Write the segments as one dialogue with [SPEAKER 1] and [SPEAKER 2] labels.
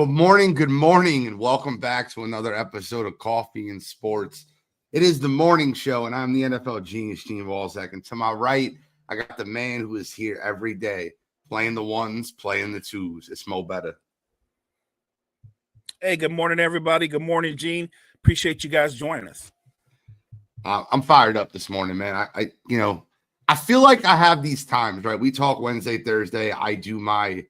[SPEAKER 1] good morning, and welcome back to another episode of Coffee and Sports. It is the morning show, and I'm the NFL genius, Gene Walzak. And to my right, I got the man who is here every day, playing the ones, playing the twos. It's Mo Better.
[SPEAKER 2] Hey, good morning, everybody. Good morning, Gene. Appreciate you guys joining us.
[SPEAKER 1] I'm fired up this morning, man. I feel like I have these times, right? We talk Wednesday, Thursday. I do my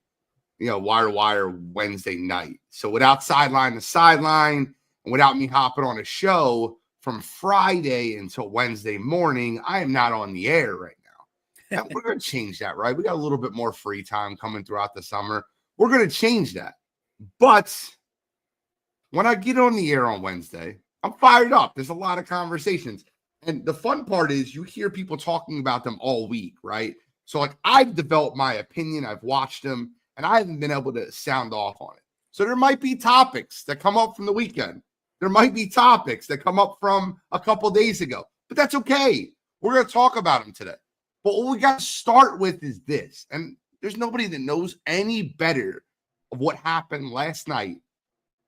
[SPEAKER 1] wire to wire Wednesday night. So without sideline to sideline and without me hopping on a show from Friday until Wednesday morning, I am not on the air right now. And we're going to change that, right? We got a little bit more free time coming throughout the summer. We're going to change that. But when I get on the air on Wednesday, I'm fired up. There's a lot of conversations. And the fun part is you hear people talking about them all week, right? So like I've developed my opinion. I've watched them. And I haven't been able to sound off on it. So there might be topics that come up from the weekend. There might be topics that come up from a couple days ago. But that's okay. We're going to talk about them today. But what we got to start with is this. And there's nobody that knows any better of what happened last night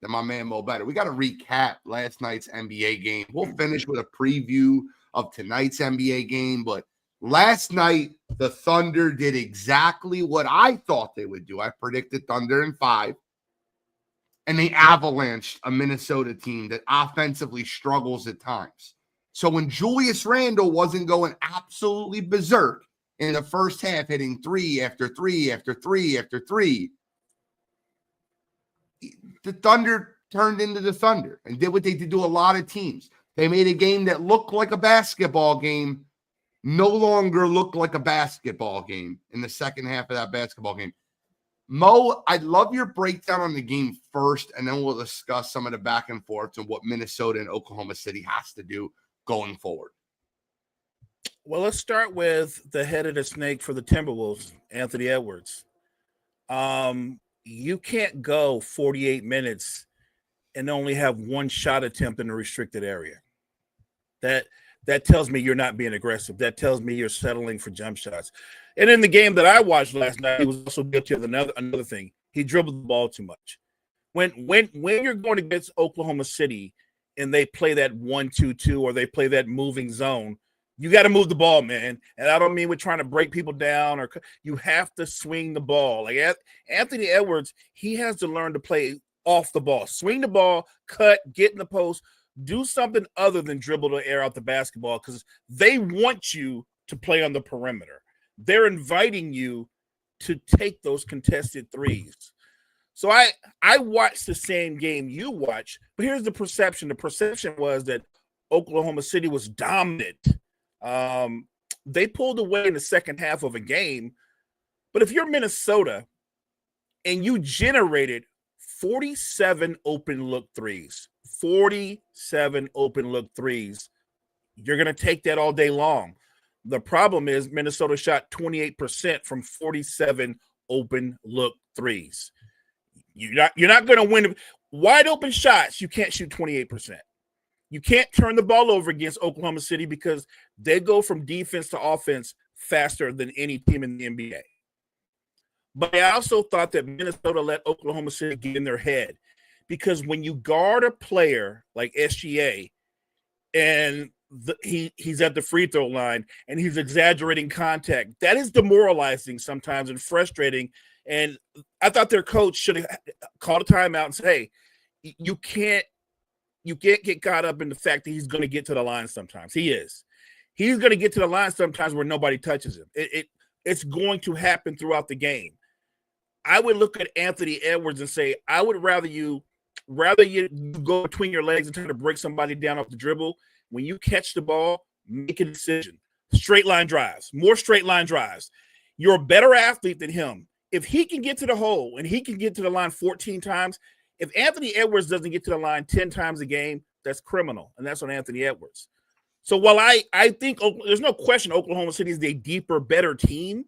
[SPEAKER 1] than my man Mo Better. We got to recap last night's NBA game. We'll finish with a preview of tonight's NBA game. But last night, the Thunder did exactly what I thought they would do. I predicted Thunder in 5, and they avalanched a Minnesota team that offensively struggles at times. So when Julius Randle wasn't going absolutely berserk in the first half, hitting 3 after 3 after 3 after 3, the Thunder turned into the Thunder and did what they did to a lot of teams. They made a game that looked like a basketball game no longer looked like a basketball game in the second half of that basketball game. Mo, I'd love your breakdown on the game first, and then we'll discuss some of the back and forth and what Minnesota and Oklahoma City has to do going forward.
[SPEAKER 2] Well, let's start with the head of the snake for the Timberwolves, Anthony Edwards. You can't go 48 minutes and only have one shot attempt in a restricted area. That tells me you're not being aggressive. That tells me you're settling for jump shots. And in the game that I watched last night, he was also guilty of another thing. He dribbled the ball too much. When you're going against Oklahoma City and they play that 1-2-2 or they play that moving zone, you got to move the ball, man. And I don't mean we're trying to break people down, or you have to swing the ball. Like Anthony Edwards, he has to learn to play off the ball. Swing the ball, cut, get in the post. Do something other than dribble to air out the basketball, because they want you to play on the perimeter. They're inviting you to take those contested threes. So I watched the same game you watch, but here's the perception. The perception was that Oklahoma City was dominant. They pulled away in the second half of a game. But if you're Minnesota and you generated 47 open look threes, 47 open look threes, you're going to take that all day long. The problem is Minnesota shot 28% from 47 open look threes. You're not going to win wide open shots. You can't shoot 28%. You can't turn the ball over against Oklahoma City because they go from defense to offense faster than any team in the NBA. But I also thought that Minnesota let Oklahoma City get in their head, because when you guard a player like SGA and he's at the free throw line and he's exaggerating contact, that is demoralizing sometimes and frustrating. And I thought their coach should have called a timeout and said, hey, you can't get caught up in the fact that he's going to get to the line sometimes. He's going to get to the line sometimes where nobody touches him. It's going to happen throughout the game. I would look at Anthony Edwards and say, I would rather you go between your legs and try to break somebody down off the dribble. When you catch the ball, make a decision. Straight line drives, more straight line drives. You're a better athlete than him. If he can get to the hole and he can get to the line 14 times, if Anthony Edwards doesn't get to the line 10 times a game, that's criminal. And that's on Anthony Edwards. So while I think there's no question Oklahoma City is a deeper, better team,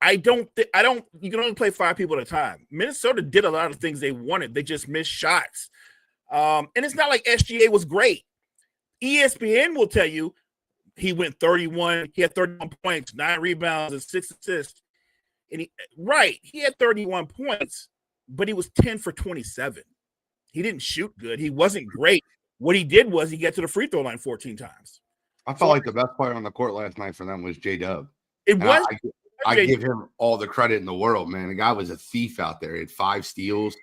[SPEAKER 2] you can only play 5 people at a time. Minnesota did a lot of things they wanted. They just missed shots. And it's not like SGA was great. ESPN will tell you he went 31. He had 31 points, 9 rebounds, and 6 assists. And he had 31 points, but he was 10 for 27. He didn't shoot good. He wasn't great. What he did was he got to the free throw line 14 times.
[SPEAKER 1] I felt like the best player on the court last night for them was J-Dub.
[SPEAKER 2] It was.
[SPEAKER 1] I give him all the credit in the world, man. The guy was a thief out there. He had 5 steals,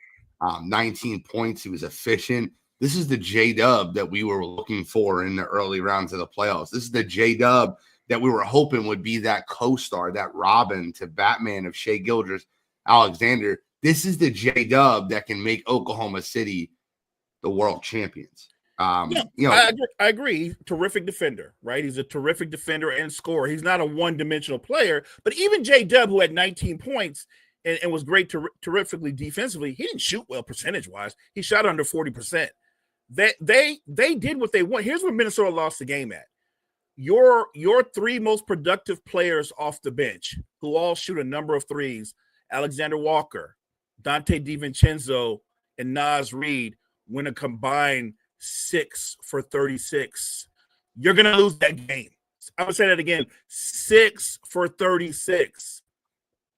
[SPEAKER 1] 19 points. He was efficient. This is the J-Dub that we were looking for in the early rounds of the playoffs. This is the J-Dub that we were hoping would be that co-star, that Robin to Batman of Shai Gilgeous-Alexander. This is the J-Dub that can make Oklahoma City the world champions.
[SPEAKER 2] I agree. He's a terrific defender, right? He's a terrific defender and scorer. He's not a one-dimensional player, but even J-Dub, who had 19 points and was great terrifically defensively, he didn't shoot well percentage-wise. He shot under 40%. They did what they want. Here's where Minnesota lost the game at. Your 3 most productive players off the bench, who all shoot a number of threes, Alexander Walker, Dante DiVincenzo, and Naz Reid, win a combined 6 for 36. You're going to lose that game. I would say that again. 6 for 36.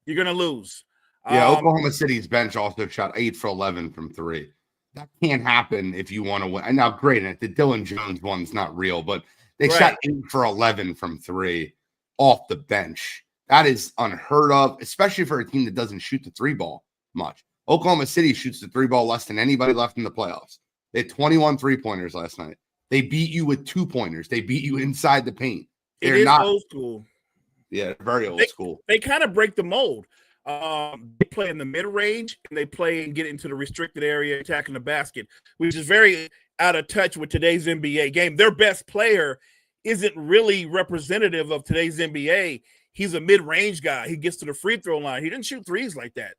[SPEAKER 2] You're going to lose.
[SPEAKER 1] Yeah, Oklahoma City's bench also shot 8 for 11 from 3. That can't happen if you want to win. And now, granted, the Dylan Jones one's not real, but they shot 8 for 11 from 3 off the bench. That is unheard of, especially for a team that doesn't shoot the 3 ball much. Oklahoma City shoots the 3 ball less than anybody left in the playoffs. They had 21 3-pointers last night. They beat you with 2-pointers. They beat you inside the paint.
[SPEAKER 2] They're not old school.
[SPEAKER 1] Yeah, very old school.
[SPEAKER 2] They kind of break the mold. They play in the mid-range, and they play and get into the restricted area, attacking the basket, which is very out of touch with today's NBA game. Their best player isn't really representative of today's NBA. He's a mid-range guy. He gets to the free throw line. He didn't shoot threes like that.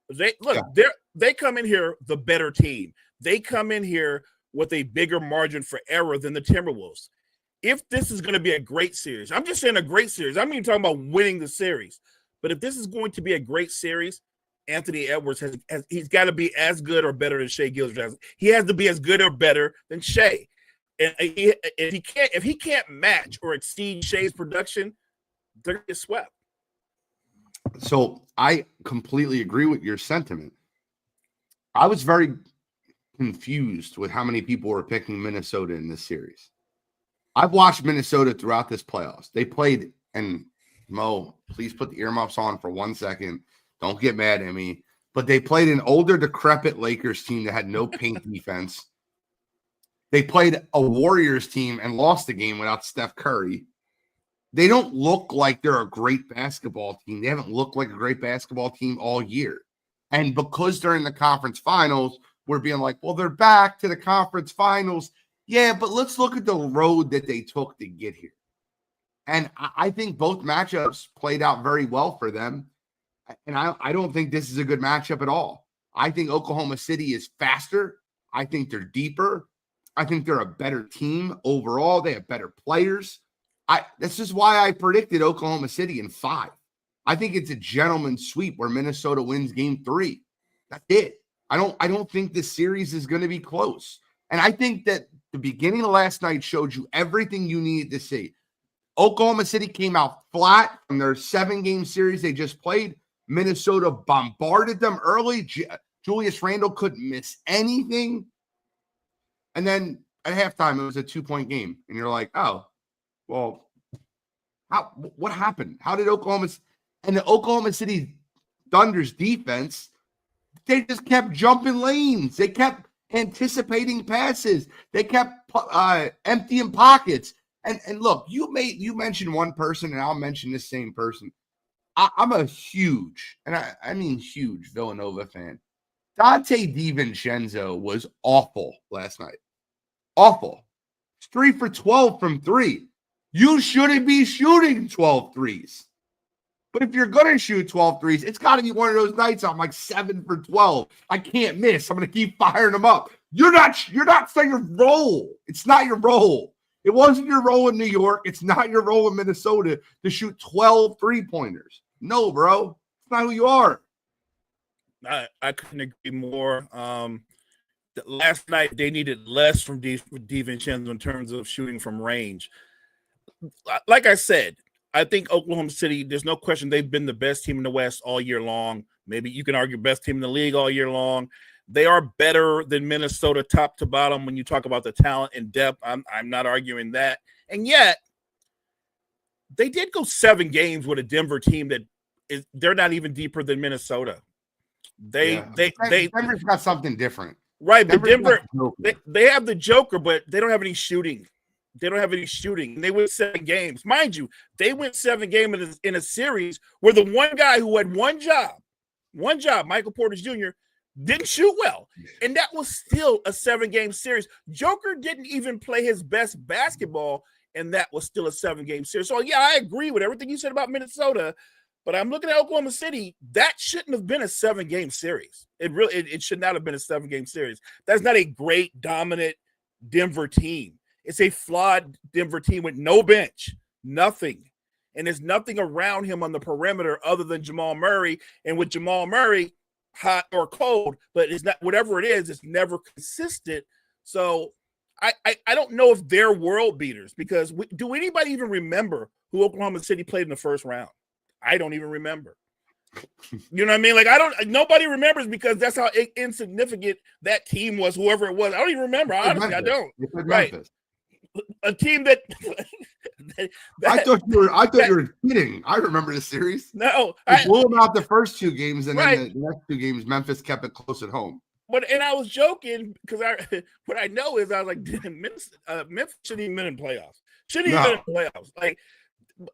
[SPEAKER 2] They come in here the better team. They come in here with a bigger margin for error than the Timberwolves. If this is going to be a great series, I'm just saying a great series. I'm not even talking about winning the series. But if this is going to be a great series, Anthony Edwards he's got to be as good or better than Shai Gilgeous. He has to be as good or better than Shai. And if he can't match or exceed Shai's production, they're going to get swept.
[SPEAKER 1] So I completely agree with your sentiment. I was very confused with how many people were picking Minnesota in this series. I've watched Minnesota throughout this playoffs. They played, and Mo, please put the earmuffs on for 1 second. Don't get mad at me. But they played an older, decrepit Lakers team that had no paint defense. They played a Warriors team and lost the game without Steph Curry. They don't look like they're a great basketball team. They haven't looked like a great basketball team all year. And because they're in the conference finals, we're being like, well, they're back to the conference finals. Yeah, but let's look at the road that they took to get here. And I think both matchups played out very well for them. And I don't think this is a good matchup at all. I think Oklahoma City is faster. I think they're deeper. I think they're a better team overall. They have better players. This is why I predicted Oklahoma City in 5. I think it's a gentleman's sweep where Minnesota wins game 3. That's it. I don't think this series is going to be close. And I think that the beginning of last night showed you everything you needed to see. Oklahoma City came out flat from their 7-game series they just played. Minnesota bombarded them early. Julius Randle couldn't miss anything. And then at halftime, it was a 2-point game. And you're like, oh, well, what happened? How did the Oklahoma City Thunder's defense, they just kept jumping lanes. They kept anticipating passes. They kept emptying pockets. And look, you mentioned one person, and I'll mention this same person. I'm a huge, and I mean huge, Villanova fan. Dante DiVincenzo was awful last night. Awful. It's 3 for 12 from 3. You shouldn't be shooting 12 threes. But if you're going to shoot 12 threes, it's got to be one of those nights I'm like 7 for 12. I can't miss. I'm going to keep firing them up. You're not saying your role. It's not your role. It wasn't your role in New York. It's not your role in Minnesota to shoot 12 3-pointers. No, bro. It's not who you are.
[SPEAKER 2] I couldn't agree more. Last night, they needed less from DiVincenzo in terms of shooting from range. Like I said, I think Oklahoma City, there's no question they've been the best team in the West all year long. Maybe you can argue best team in the league all year long. They are better than Minnesota top to bottom when you talk about the talent and depth. I'm not arguing that. And yet, they did go 7 games with a Denver team that they're not even deeper than Minnesota.
[SPEAKER 1] Denver's got something different.
[SPEAKER 2] Right, but Denver, they have the Joker, but they don't have any shooting. They don't have any shooting. They went 7 games. Mind you, they went 7 games in a series where the one guy who had one job, Michael Porter Jr., didn't shoot well. And that was still a 7-game series. Joker didn't even play his best basketball, and that was still a 7-game series. So, yeah, I agree with everything you said about Minnesota, but I'm looking at Oklahoma City. That shouldn't have been a 7-game series. It should not have been a 7-game series. That's not a great, dominant Denver team. It's a flawed Denver team with no bench, nothing. And there's nothing around him on the perimeter other than Jamal Murray. And with Jamal Murray, hot or cold, but it's not, whatever it is, it's never consistent. So I don't know if they're world beaters, because do anybody even remember who Oklahoma City played in the first round? I don't even remember. You know what I mean? Like, nobody remembers, because that's how insignificant that team was, whoever it was. I don't even remember. Honestly, I don't. Right. A team that
[SPEAKER 1] I thought you were kidding. I remember the series.
[SPEAKER 2] No,
[SPEAKER 1] they blew them out the first 2 games, and then the next 2 games, Memphis kept it close at home.
[SPEAKER 2] And I was joking, because what I know is I was like, Memphis shouldn't even been in playoffs. Shouldn't even been in playoffs. Like,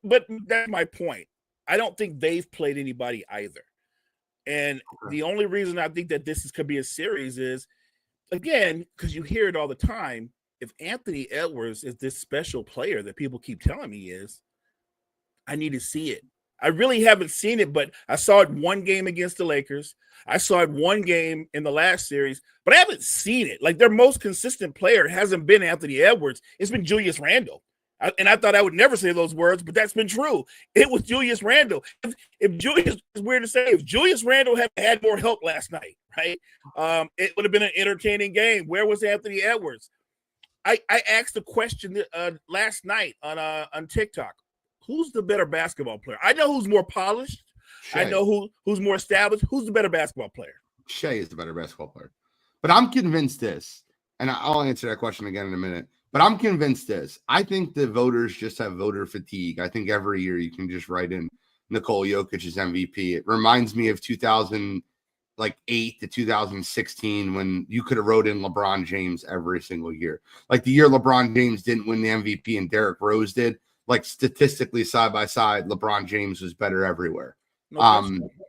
[SPEAKER 2] but that's my point. I don't think they've played anybody either. And the only reason I think that this could be a series is, again, because you hear it all the time, if Anthony Edwards is this special player that people keep telling me is, I need to see it. I really haven't seen it, but I saw it 1 game against the Lakers. I saw it 1 game in the last series, but I haven't seen it. Like, their most consistent player hasn't been Anthony Edwards. It's been Julius Randle. And I thought I would never say those words, but that's been true. It was Julius Randle. If Julius, it's weird to say, if Julius Randle had more help last night, right? It would have been an entertaining game. Where was Anthony Edwards? I asked the question last night on TikTok. Who's the better basketball player? I know who's more polished.
[SPEAKER 1] Shea.
[SPEAKER 2] I know who's more established. Who's the better basketball player?
[SPEAKER 1] Shea is the better basketball player. But I'm convinced this, and I'll answer that question again in a minute. But I'm convinced this. I think the voters just have voter fatigue. I think every year you can just write in Nikola Jokic as MVP. It reminds me of 2008 to 2016 when you could have wrote in LeBron James every single year. Like, the year LeBron James didn't win the MVP and Derrick Rose did, like, statistically side by side, LeBron James was better everywhere.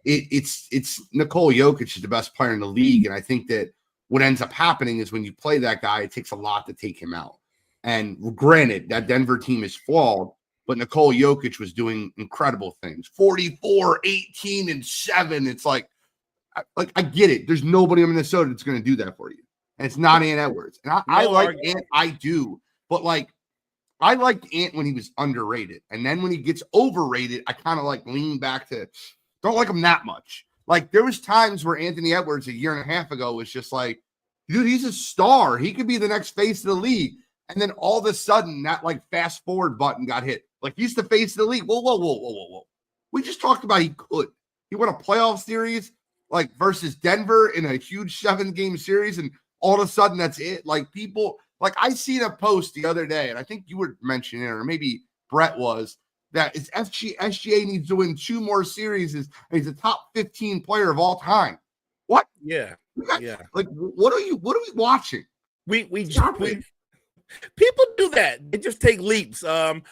[SPEAKER 1] It's Nikola Jokic is the best player in the league. And I think that what ends up happening is when you play that guy, it takes a lot to take him out. And granted, that Denver team is flawed, but Nikola Jokic was doing incredible things. 44, 18, and 7. It's like I get it. There's nobody in Minnesota that's going to do that for you. And it's not Ant Edwards. And I like Ant. I do. But, like, I liked Ant when he was underrated. And then when he gets overrated, I kind of, like, lean back to don't like him that much. Like, there was times where Anthony Edwards a year and a half ago was just like, dude, he's a star. He could be the next face of the league. And then all of a sudden, that, like, fast forward button got hit. Like, he's the face of the league. Whoa. We just talked about he could. He won a playoff series, like, versus Denver in a huge 7-game series, and all of a sudden that's it. Like, people, like, I seen a post the other day, and I think you were mentioning it, or maybe Brett was, that it's SGA needs to win 2 more series, and he's a top 15 player of all time. What?
[SPEAKER 2] Yeah.
[SPEAKER 1] Like, what are we watching?
[SPEAKER 2] We people do that. They just take leaps. I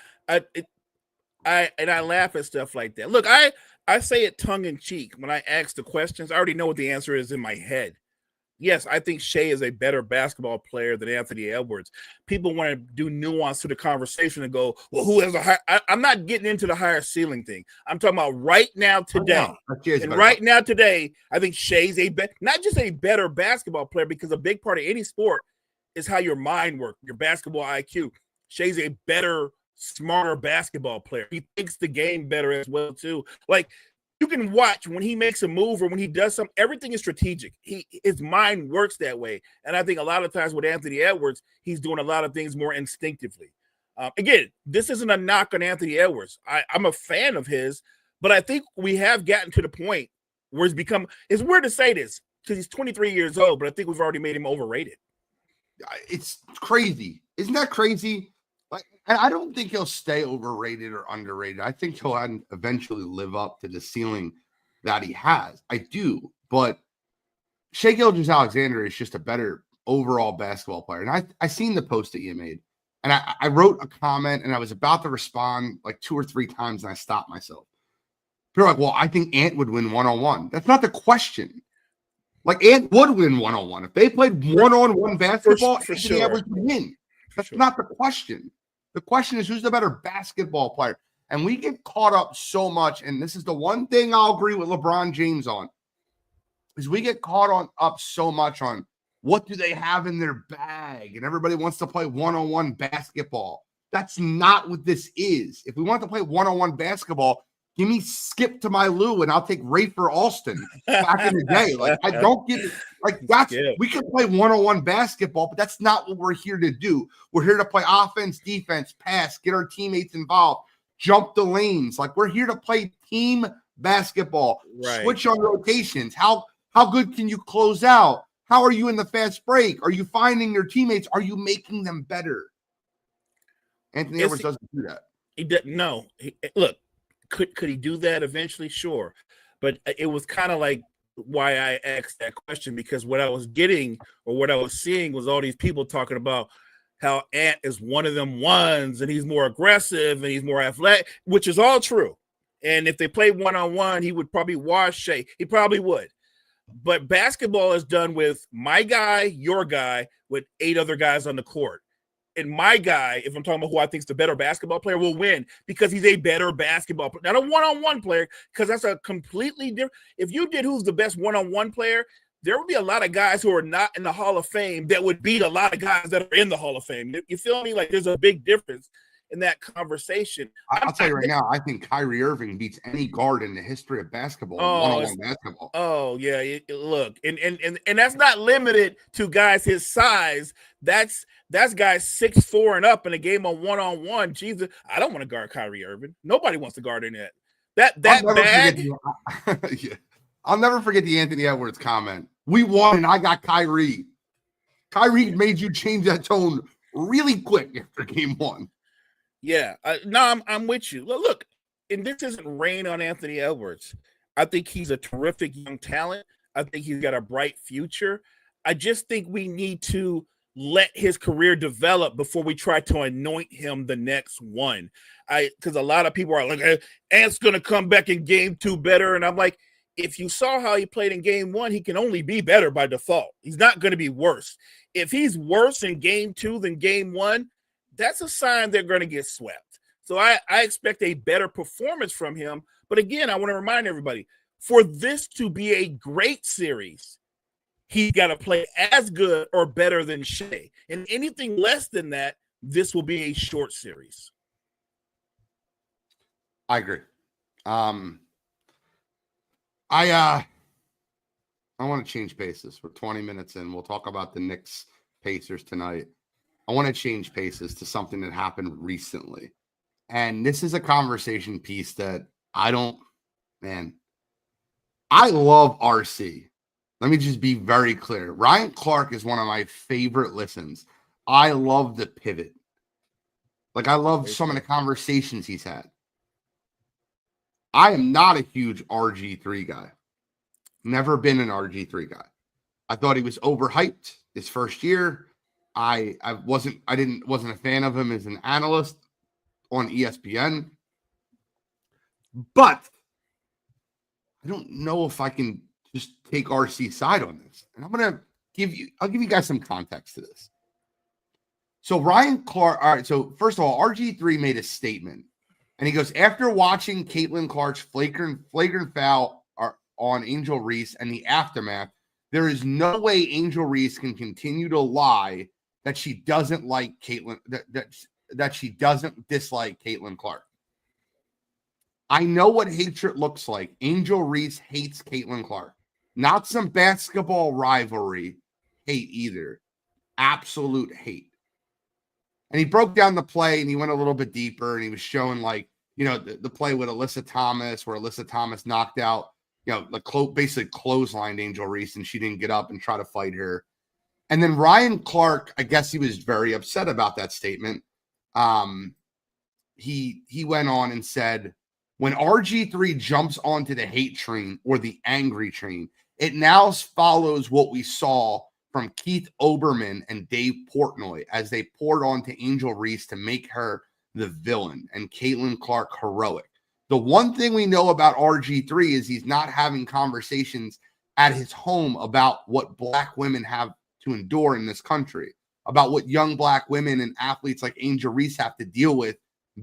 [SPEAKER 2] laugh at stuff like that. Look, I say it tongue in cheek when I ask the questions. I already know what the answer is in my head. Yes, I think Shea is a better basketball player than Anthony Edwards. People want to do nuance to the conversation and go, well, who has a high? I'm not getting into the higher ceiling thing. I'm talking about right now, today. And right now, today, I think Shea's not just a better basketball player, because a big part of any sport is how your mind works, your basketball IQ. Shea's a better, smarter basketball player. He thinks the game better as well, too. Like, you can watch when he makes a move or when he does something, everything is strategic. His mind works that way. And I think a lot of times with Anthony Edwards, he's doing a lot of things more instinctively. Again, this isn't a knock on Anthony Edwards. I'm a fan of his, but I think we have gotten to the point where he's become. It's weird to say this because he's 23 years old, but I think we've already made him overrated.
[SPEAKER 1] It's crazy. Isn't that crazy? Like, I don't think he'll stay overrated or underrated. I think he'll eventually live up to the ceiling that he has. I do, but Shai Gilgeous-Alexander is just a better overall basketball player. And I seen the post that you made, and I wrote a comment, and I was about to respond like 2 or 3 times, and I stopped myself. People are like, well, I think Ant would win one-on-one. That's not the question. Like, Ant would win one-on-one. If they played one-on-one basketball,
[SPEAKER 2] for
[SPEAKER 1] Anthony
[SPEAKER 2] sure.
[SPEAKER 1] Edwards would win. That's not the question. The question is, who's the better basketball player? And we get caught up so much, and this is the one thing I'll agree with LeBron James on, is we get caught up so much on what do they have in their bag, and everybody wants to play one-on-one basketball. That's not what this is. If we want to play one-on-one basketball, give me Skip to my Lou, and I'll take Rafer Alston back in the day. Like, I don't get it. Like, that's we can play one-on-one basketball, but that's not what we're here to do. We're here to play offense, defense, pass, get our teammates involved, jump the lanes. Like, we're here to play team basketball, switch on rotations. How good can you close out? How are you in the fast break? Are you finding your teammates? Are you making them better? Anthony Edwards doesn't do that.
[SPEAKER 2] He doesn't. No. Look, could he do that eventually? Sure. But it was kind of like why I asked that question, because what I was getting or what I was seeing was all these people talking about how Ant is one of them ones and he's more aggressive and he's more athletic, which is all true. And if they played one-on-one, he would probably wash Shai. He probably would. But basketball is done with my guy, your guy, with 8 other guys on the court. And my guy, if I'm talking about who I think is the better basketball player, will win because he's a better basketball player. Not a one-on-one player, because that's a completely different. If you did who's the best one-on-one player, there would be a lot of guys who are not in the Hall of Fame that would beat a lot of guys that are in the Hall of Fame. You feel me? Like, there's a big difference in that conversation.
[SPEAKER 1] I'll tell you right now, I think Kyrie Irving beats any guard in the history of basketball, one-on-one basketball.
[SPEAKER 2] Oh, yeah. Look, and that's not limited to guys his size. That's guys 6'4" and up in a game of one-on-one. Jesus, I don't want to guard Kyrie Irving. Nobody wants to guard in that. That bag.
[SPEAKER 1] Yeah. I'll never forget the Anthony Edwards comment. We won, and I got Kyrie. Kyrie made you change that tone really quick after game 1.
[SPEAKER 2] Yeah, no, I'm with you. Look, and this isn't rain on Anthony Edwards. I think he's a terrific young talent. I think he's got a bright future. I just think we need to let his career develop before we try to anoint him the next one. Because a lot of people are like, hey, Ant's going to come back in game 2 better. And I'm like, if you saw how he played in game 1, he can only be better by default. He's not going to be worse. If he's worse in game 2 than game 1, that's a sign they're going to get swept. So I expect a better performance from him. But again, I want to remind everybody, for this to be a great series, he's got to play as good or better than Shai. And anything less than that, this will be a short series.
[SPEAKER 1] I agree. I want to change paces. We're 20 minutes in. We'll talk about the Knicks Pacers tonight. I want to change paces to something that happened recently. And this is a conversation piece that I love RC. Let me just be very clear. Ryan Clark is one of my favorite listens. I love the pivot. Like, I love some of the conversations he's had. I am not a huge RG3 guy. Never been an RG3 guy. I thought he was overhyped his first year. I wasn't a fan of him as an analyst on ESPN. But I don't know if I can just take RC's side on this. And I'll give you guys some context to this. So Ryan Clark, all right, so first of all, RG3 made a statement. And he goes, after watching Caitlin Clark's flagrant foul on Angel Reese and the aftermath, there is no way Angel Reese can continue to lie that she doesn't like Caitlin, that she doesn't dislike Caitlin Clark. I know what hatred looks like. Angel Reese hates Caitlin Clark. Not some basketball rivalry hate either. Absolute hate. And he broke down the play and he went a little bit deeper and he was showing, like, the play with Alyssa Thomas, where Alyssa Thomas knocked out, basically clotheslined Angel Reese, and she didn't get up and try to fight her. And then Ryan Clark, I guess he was very upset about that statement. He went on and said, when RG3 jumps onto the hate train or the angry train, it now follows what we saw from Keith Olbermann and Dave Portnoy as they poured onto Angel Reese to make her the villain and Caitlin Clark heroic. The one thing we know about RG3 is he's not having conversations at his home about what Black women have to endure in this country, about what young Black women and athletes like Angel Reese have to deal with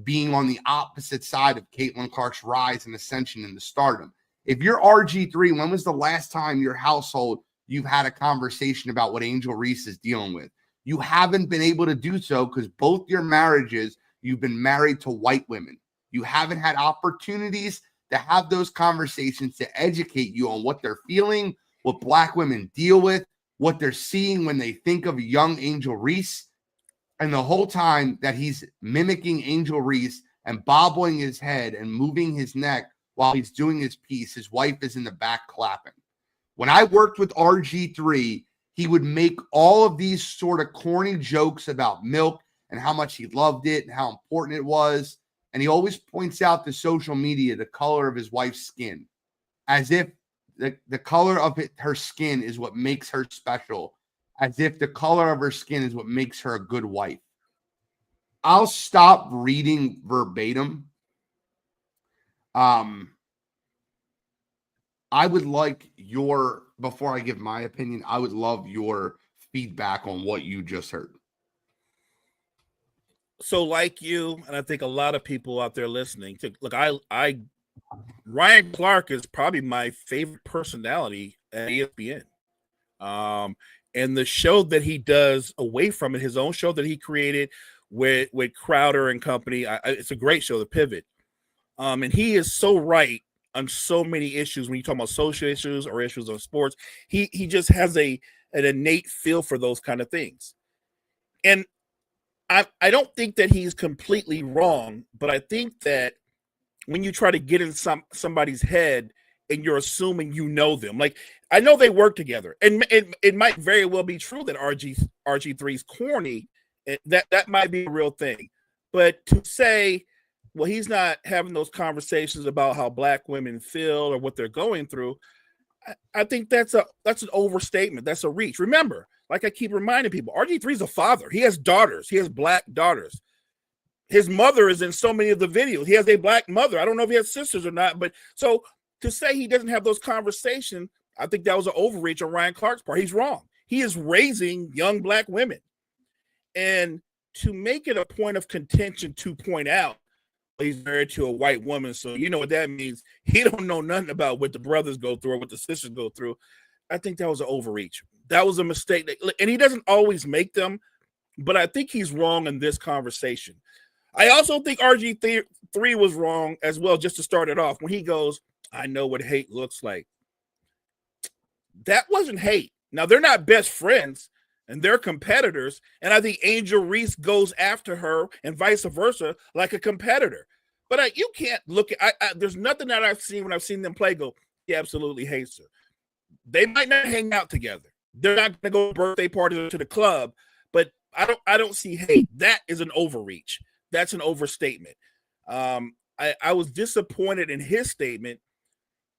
[SPEAKER 1] being on the opposite side of Caitlin Clark's rise and ascension into stardom. If you're RG3, when was the last time your household you've had a conversation about what Angel Reese is dealing with? You haven't been able to do so because both your marriages, you've been married to white women. You haven't had opportunities to have those conversations to educate you on what they're feeling, what Black women deal with, what they're seeing when they think of young Angel Reese. And the whole time that he's mimicking Angel Reese and bobbling his head and moving his neck while he's doing his piece, his wife is in the back clapping. When I worked with RG3, he would make all of these sort of corny jokes about milk and how much he loved it and how important it was. And he always points out to social media the color of his wife's skin, as if the color of her skin is what makes her special, as if the color of her skin is what makes her a good wife. I'll stop reading verbatim. I would like before I give my opinion, I would love your feedback on what you just heard.
[SPEAKER 2] So like you, and I think a lot of people out there listening, Ryan Clark is probably my favorite personality at ESPN. And the show that he does away from it, his own show that he created with Crowder and company, it's a great show, The Pivot. And he is so right on so many issues when you talk about social issues or issues of sports. He just has an innate feel for those kind of things. And I don't think that he's completely wrong, but I think that when you try to get in somebody's head and you're assuming you know them, like I know they work together, and it might very well be true that RG3's corny. That might be a real thing, but to say, well, he's not having those conversations about how Black women feel or what they're going through, I think that's an overstatement. That's a reach. Remember, like I keep reminding people, RG3 is a father. He has daughters. He has Black daughters. His mother is in so many of the videos. He has a Black mother. I don't know if he has sisters or not, but so to say he doesn't have those conversations, I think that was an overreach on Ryan Clark's part. He's wrong. He is raising young Black women. And to make it a point of contention to point out he's married to a white woman, so you know what that means. He don't know nothing about what the brothers go through or what the sisters go through. I think that was an overreach. That was a mistake. And he doesn't always make them, but I think he's wrong in this conversation. I also think RG3 was wrong as well, just to start it off, when he goes, I know what hate looks like. That wasn't hate. Now, they're not best friends, and they're competitors, and I think Angel Reese goes after her and vice versa like a competitor. But you can't look at there's nothing that I've seen when I've seen them play go, he absolutely hates her. They might not hang out together. They're not going to go to birthday parties to the club, but I don't see hate. That is an overreach. That's an overstatement. I was disappointed in his statement,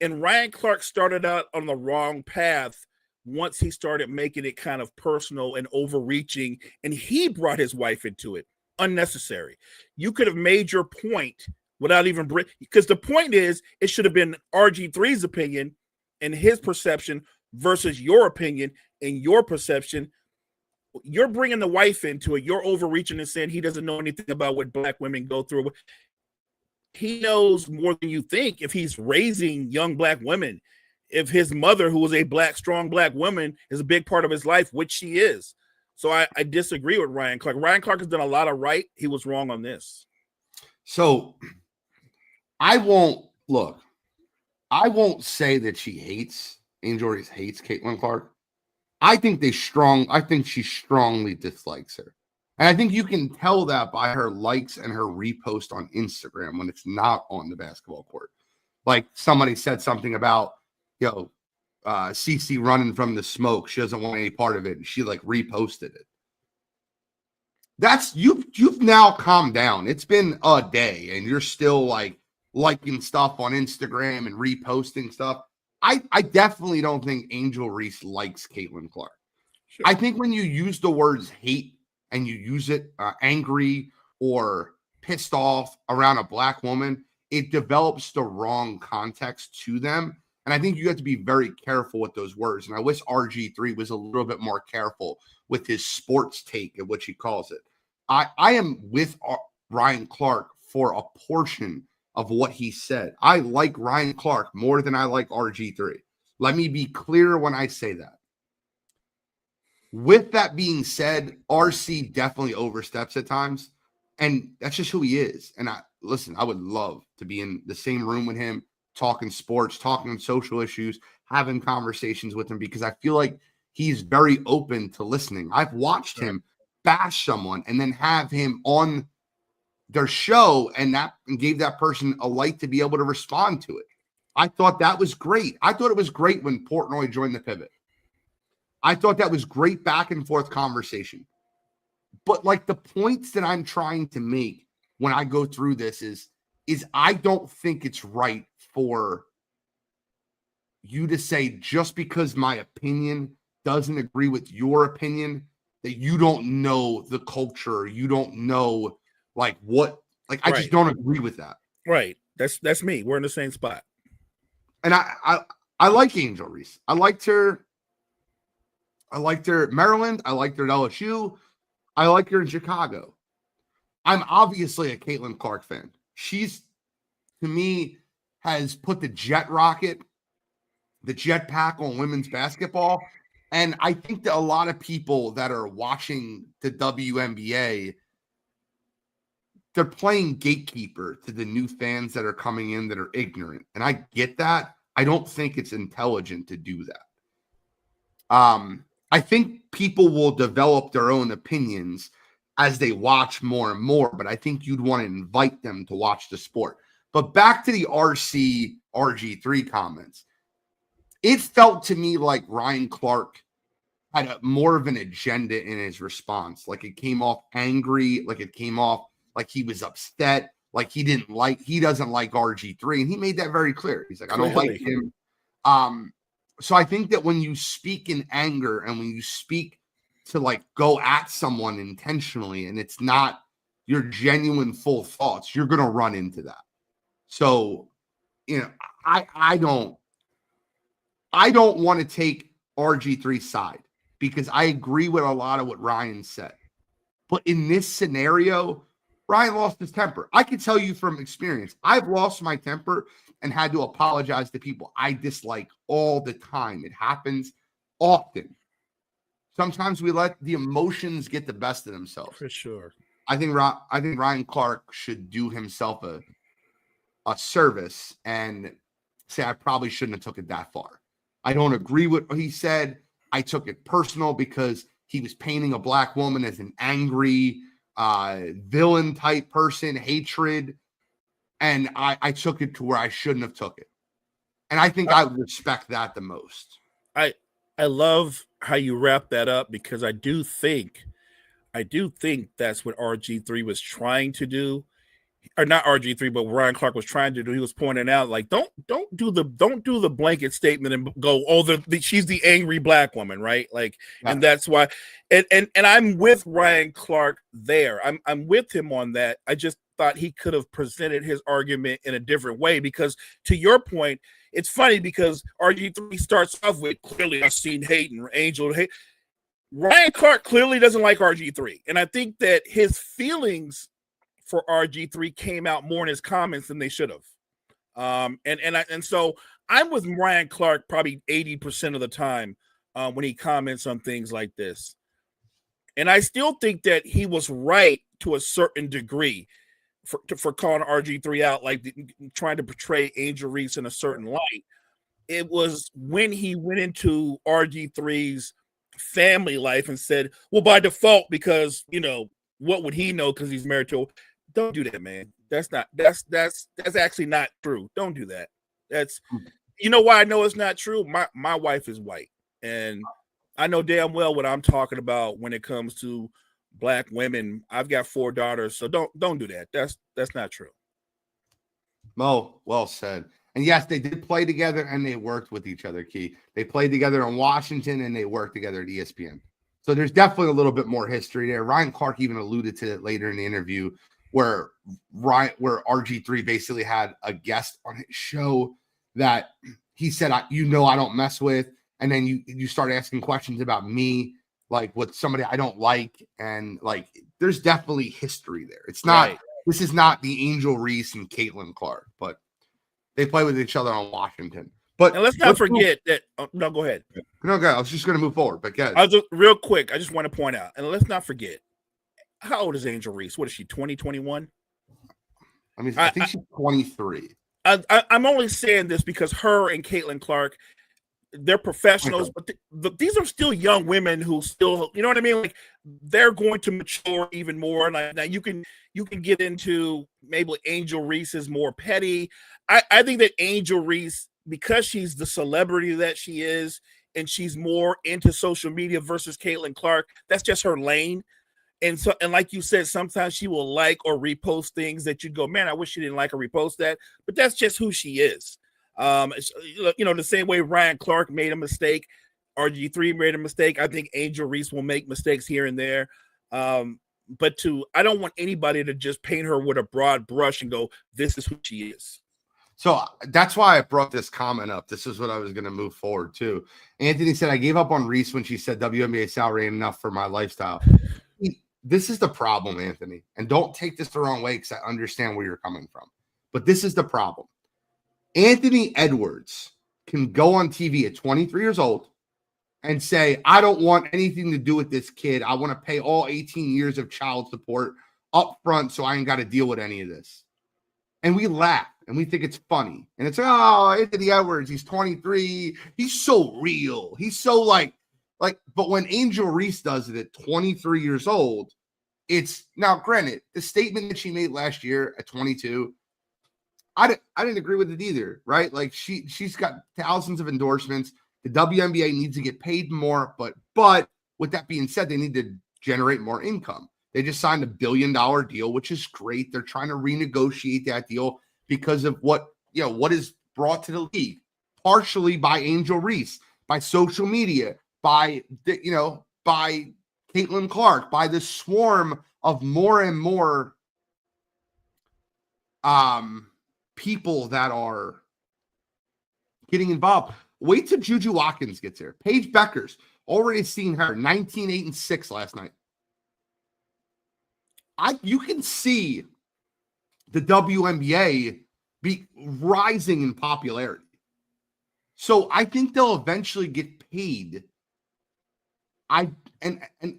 [SPEAKER 2] and Ryan Clark started out on the wrong path once he started making it kind of personal and overreaching, and he brought his wife into it. Unnecessary. You could have made your point without even because the point is it should have been RG3's opinion and his perception versus your opinion and your perception. You're bringing the wife into it. You're overreaching and saying he doesn't know anything about what Black women go through. He knows more than you think. If he's raising young Black women, if his mother, who was a strong Black woman, is a big part of his life, which she is. So I disagree with Ryan Clark. Ryan Clark has done a lot of right. He was wrong on this. So
[SPEAKER 1] I won't say that she hates, Angel Reese hates Caitlin Clark. I think she strongly dislikes her. And I think you can tell that by her likes and her repost on Instagram when it's not on the basketball court. Like somebody said something about CC running from the smoke. She doesn't want any part of it. And she like reposted it. That's you've now calmed down. It's been a day and you're still like liking stuff on Instagram and reposting stuff. I definitely don't think Angel Reese likes Caitlin Clark. Sure. I think when you use the words hate and you use it angry or pissed off around a black woman, it develops the wrong context to them. And I think you have to be very careful with those words. And I wish RG3 was a little bit more careful with his sports take, at which he calls it. I am with Ryan Clark for a portion of what he said. I like Ryan Clark more than I like RG3. Let me be clear when I say that. With that being said, RC definitely oversteps at times. And that's just who he is. And I would love to be in the same room with him, talking sports, talking social issues, having conversations with him, because I feel like he's very open to listening. I've watched him bash someone and then have him on their show and gave that person a light to be able to respond to it. I thought that was great. I thought it was great when Portnoy joined the Pivot. I thought that was great back and forth conversation. But like the points that I'm trying to make when I go through this is I don't think it's right for you to say just because my opinion doesn't agree with your opinion that you don't know the culture, you don't know like what, like I just don't agree with that.
[SPEAKER 2] Right. That's me. We're in the same spot.
[SPEAKER 1] And I like Angel Reese. I liked her at Maryland. I liked her at LSU. I like her in Chicago. I'm obviously a Caitlin Clark fan. She's, to me, has put the jet rocket, the jetpack on women's basketball. And I think that a lot of people that are watching the WNBA, they're playing gatekeeper to the new fans that are coming in that are ignorant. And I get that. I don't think it's intelligent to do that. I think people will develop their own opinions as they watch more and more, but I think you'd want to invite them to watch the sport. But back to the RG3 comments. It felt to me like Ryan Clark had more of an agenda in his response. Like it came off angry, like it came off like he was upset, like he doesn't like RG3. And he made that very clear. He's like, I don't like him. So I think that when you speak in anger and when you speak to like go at someone intentionally and it's not your genuine full thoughts, you're going to run into that. So, I don't want to take RG3's side because I agree with a lot of what Ryan said. But in this scenario, Ryan lost his temper. I can tell you from experience, I've lost my temper and had to apologize to people I dislike all the time. It happens often. Sometimes we let the emotions get the best of themselves.
[SPEAKER 2] For sure.
[SPEAKER 1] I think Ryan Clark should do himself a service and say, I probably shouldn't have took it that far. I don't agree with what he said. I took it personal because he was painting a black woman as an angry villain type person, hatred. And I took it to where I shouldn't have took it. And I think I would respect that the most.
[SPEAKER 2] I love how you wrap that up because I do think that's what RG3 was trying to do. Or not RG3, but Ryan Clark was trying to do. He was pointing out, like, don't do the blanket statement and go, she's the angry black woman, right? Like, yeah. And that's why, and I'm with Ryan Clark there. I'm with him on that. I just thought he could have presented his argument in a different way because, to your point, it's funny because RG3 starts off with clearly I've seen hate and Angel hate. Ryan Clark clearly doesn't like RG3, and I think that his feelings for RG3 came out more in his comments than they should have. And so I'm with Ryan Clark probably 80% of the time when he comments on things like this. And I still think that he was right to a certain degree for calling RG3 out, like trying to portray Angel Reese in a certain light. It was when he went into RG3's family life and said, well, by default, because, what would he know because he's married to? Don't do that, man. That's actually not true. Don't do that. you know why I know it's not true? My wife is white, and I know damn well what I'm talking about when it comes to black women. I've got 4 daughters, so don't do that. That's not true.
[SPEAKER 1] Mo, well said. And yes, they did play together and they worked with each other, Key. They played together in Washington and they worked together at ESPN. So there's definitely a little bit more history there. Ryan Clark even alluded to it later in the interview where RG3 basically had a guest on his show that he said, I don't mess with. And then you start asking questions about me, like with somebody I don't like. And like, there's definitely history there. It's not, right. This is not the Angel Reese and Caitlin Clark, but they play with each other on Washington. But
[SPEAKER 2] and let's not forget that. No, go ahead.
[SPEAKER 1] No, go. I was just going to move forward, but guys,
[SPEAKER 2] real quick. I just want to point out, and let's not forget, how old is Angel Reese? What is she? 2021?
[SPEAKER 1] I mean, I think she's 23.
[SPEAKER 2] I'm only saying this because her and Caitlin Clark, they're professionals, but these are still young women who still, you know what I mean? Like they're going to mature even more. Like now you can get into maybe Angel Reese is more petty. I think that Angel Reese, because she's the celebrity that she is, and she's more into social media versus Caitlin Clark, that's just her lane. And so, and like you said, sometimes she will like or repost things that you go, man, I wish she didn't like or repost that, but that's just who she is. You know, the same way Ryan Clark made a mistake, RG3 made a mistake. I think Angel Reese will make mistakes here and there. But I don't want anybody to just paint her with a broad brush and go, this is who she is.
[SPEAKER 1] So that's why I brought this comment up. This is what I was going to move forward to. Anthony said, I gave up on Reese when she said WNBA salary ain't enough for my lifestyle. This is the problem, Anthony. And don't take this the wrong way because I understand where you're coming from. But this is the problem. Anthony Edwards can go on TV at 23 years old and say, I don't want anything to do with this kid. I want to pay all 18 years of child support up front so I ain't got to deal with any of this. And we laugh and we think it's funny. And it's, oh, Anthony Edwards, he's 23. He's so real. He's so like, but when Angel Reese does it at 23 years old, it's now granted the statement that she made last year at 22, I didn't agree with it either, right? Like she's got thousands of endorsements. The WNBA needs to get paid more, but with that being said, they need to generate more income. They just signed $1 billion deal, which is great. They're trying to renegotiate that deal because of what is brought to the league, partially by Angel Reese, by social media, by Caitlin Clark, by the swarm of more and more people that are getting involved. Wait till Juju Watkins gets here. Paige Beckers, already seen her 19-8-6 last night. You can see the WNBA be rising in popularity. So I think they'll eventually get paid. And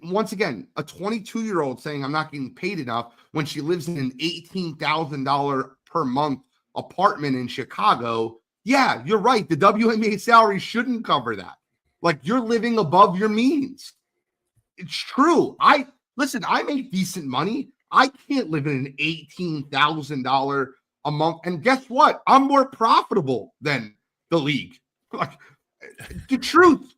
[SPEAKER 1] once again, a 22-year-old saying I'm not getting paid enough when she lives in an $18,000 per month apartment in Chicago. Yeah, you're right. The WNBA salary shouldn't cover that. Like you're living above your means. It's true. I make decent money. I can't live in an $18,000 a month. And guess what? I'm more profitable than the league. Like the truth.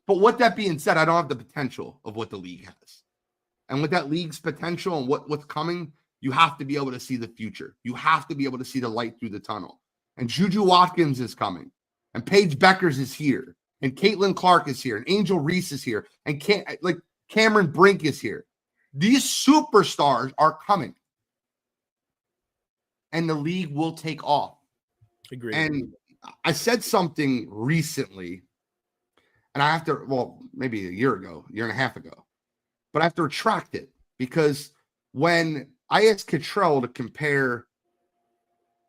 [SPEAKER 1] But with that being said, I don't have the potential of what the league has. And with that league's potential and what's coming, you have to be able to see the future. You have to be able to see the light through the tunnel. And Juju Watkins is coming. And Paige Beckers is here. And Caitlin Clark is here. And Angel Reese is here. And Cameron Brink is here. These superstars are coming. And the league will take off.
[SPEAKER 2] Agreed.
[SPEAKER 1] And I said something recently, and I have to, maybe a year and a half ago, but I have to retract it because when I asked Cottrell to compare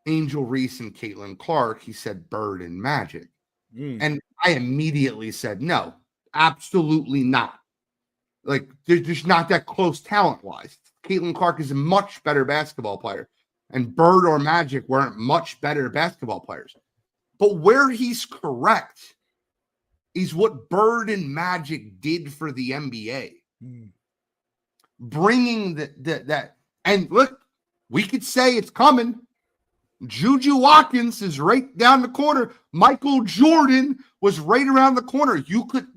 [SPEAKER 1] Angel Reese and Caitlin Clark, he said Bird and Magic. And I immediately said, no, absolutely not. Like, they're just not that close talent-wise. Caitlin Clark is a much better basketball player, and Bird or Magic weren't much better basketball players. But where he's correct is what Bird and Magic did for the NBA. Bringing that. And look, we could say it's coming. Juju Watkins is right down the corner. Michael Jordan was right around the corner.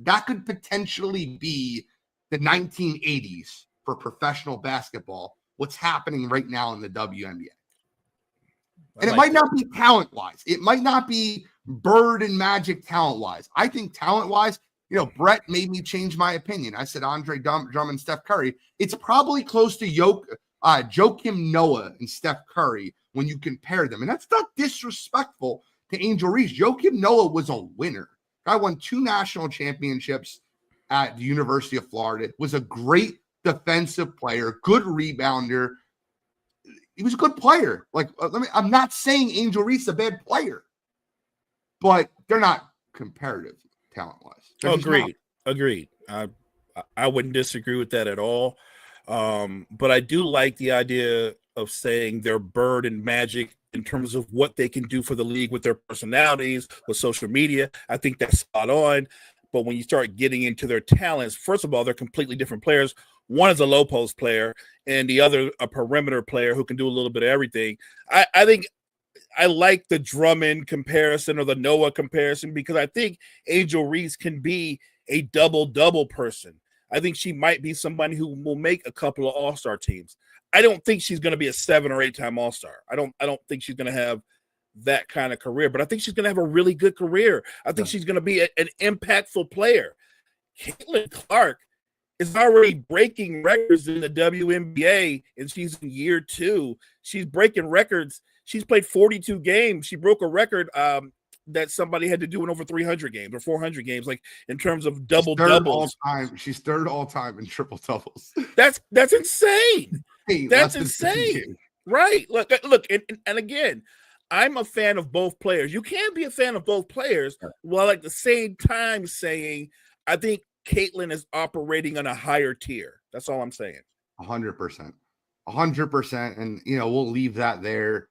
[SPEAKER 1] That could potentially be the 1980s for professional basketball. What's happening right now in the WNBA. And it might not be talent-wise. It might not be Bird and Magic talent-wise. I think talent-wise, Brett made me change my opinion. I said Andre Drummond, Steph Curry. It's probably close to Joakim Noah and Steph Curry when you compare them. And that's not disrespectful to Angel Reese. Joakim Noah was a winner. Guy won 2 national championships at the University of Florida. Was a great defensive player, good rebounder. He was a good player. I'm not saying Angel Reese is a bad player, but they're not comparative talent-wise.
[SPEAKER 2] Agreed. I wouldn't disagree with that at all. But I do like the idea of saying they're Bird and Magic in terms of what they can do for the league with their personalities, with social media. I think that's spot on. But when you start getting into their talents, first of all, they're completely different players. One is a low post player and the other a perimeter player who can do a little bit of everything. I think I like the Drummond comparison or the Noah comparison because I think Angel Reese can be a double-double person. I think she might be somebody who will make a couple of all-star teams. I don't think she's going to be a 7 or 8-time all-star. I don't think she's going to have that kind of career, but I think she's going to have a really good career. I think she's going to be an impactful player. Caitlin Clark is already breaking records in the WNBA, and she's in year 2. She's breaking records. She's played 42 games. She broke a record that somebody had to do in over 300 games or 400 games, like in terms of double-doubles.
[SPEAKER 1] She's third all-time in triple-doubles.
[SPEAKER 2] That's insane. That's insane. Right. Look, and again, I'm a fan of both players. You can be a fan of both players while at the same time saying, I think Caitlin is operating on a higher tier. That's all I'm saying.
[SPEAKER 1] 100%. 100%. And, we'll leave that there.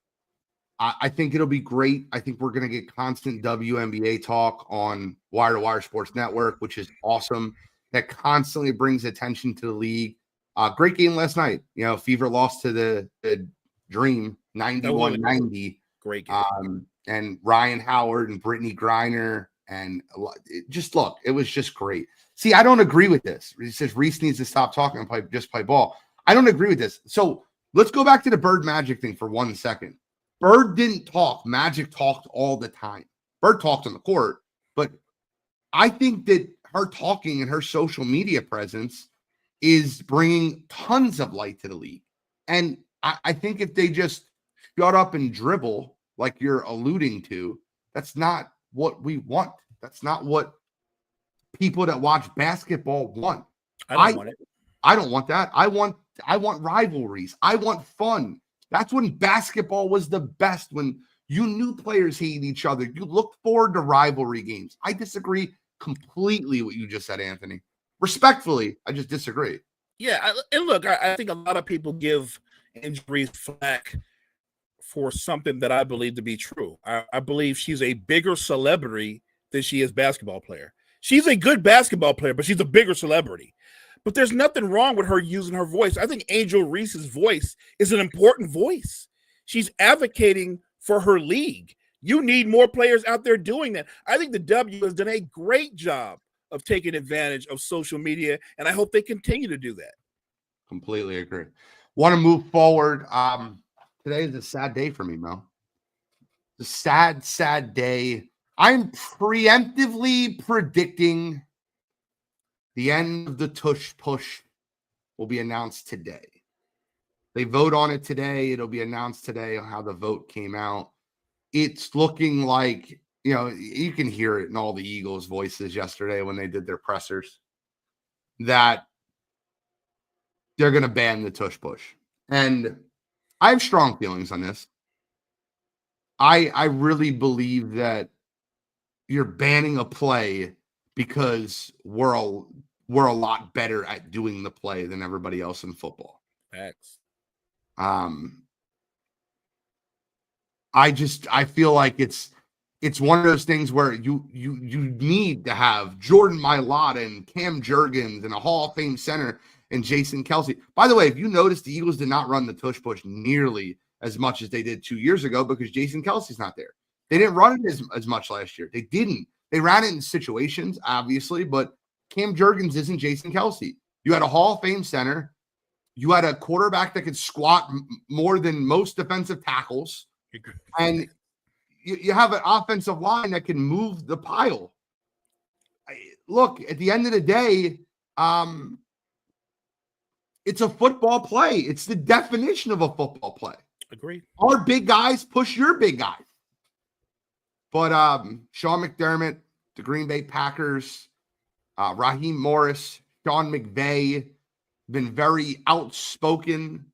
[SPEAKER 1] I think it'll be great. I think we're going to get constant WNBA talk on Wire to Wire Sports Network, which is awesome. That constantly brings attention to the league. Great game last night. Fever lost to the Dream 91-90.
[SPEAKER 2] Great game.
[SPEAKER 1] And Ryan Howard and Brittany Griner. And it was just great. See, I don't agree with this. He says Reese needs to stop talking and just play ball. I don't agree with this. So let's go back to the Bird Magic thing for 1 second. Bird didn't talk. Magic talked all the time. Bird talked on the court, but I think that her talking and her social media presence is bringing tons of light to the league. And I think if they just shut up and dribble like you're alluding to, that's not what we want. That's not what people that watch basketball want.
[SPEAKER 2] I don't want it.
[SPEAKER 1] I don't want that. I want rivalries. I want fun. That's when basketball was the best, when you knew players hated each other. You looked forward to rivalry games. I disagree completely with what you just said, Anthony. Respectfully, I just disagree.
[SPEAKER 2] Yeah, and look, I think a lot of people give Angel Reese flack for something that I believe to be true. I believe she's a bigger celebrity than she is basketball player. She's a good basketball player, but she's a bigger celebrity. But there's nothing wrong with her using her voice. I think Angel Reese's voice is an important voice. She's advocating for her league. You need more players out there doing that. I think the W has done a great job of taking advantage of social media, and I hope they continue to do that.
[SPEAKER 1] Completely agree. Want to move forward. Today is a sad day for me, Mel. It's a sad day. I'm preemptively predicting the end of the tush push will be announced today. They vote on it today. It'll be announced today on how the vote came out. It's looking like, you can hear it in all the Eagles' voices yesterday when they did their pressers, that they're going to ban the tush push. And I have strong feelings on this. I really believe that you're banning a play because we're a lot better at doing the play than everybody else in football.
[SPEAKER 2] Facts.
[SPEAKER 1] I feel like it's one of those things where you need to have Jordan Mailata and Cam Jurgens and a Hall of Fame center and Jason Kelce. By the way, if you notice, the Eagles did not run the tush push nearly as much as they did 2 years ago because Jason Kelsey's not there. They didn't run it as much last year. They didn't. They ran it in situations, obviously, but Cam Jurgens isn't Jason Kelsey. You had a Hall of Fame center. You had a quarterback that could squat more than most defensive tackles. And you have an offensive line that can move the pile. Look, at the end of the day, it's a football play. It's the definition of a football play.
[SPEAKER 2] Agreed.
[SPEAKER 1] Our big guys push your big guys. But Sean McDermott, the Green Bay Packers, Raheem Morris, Sean McVay, been very outspoken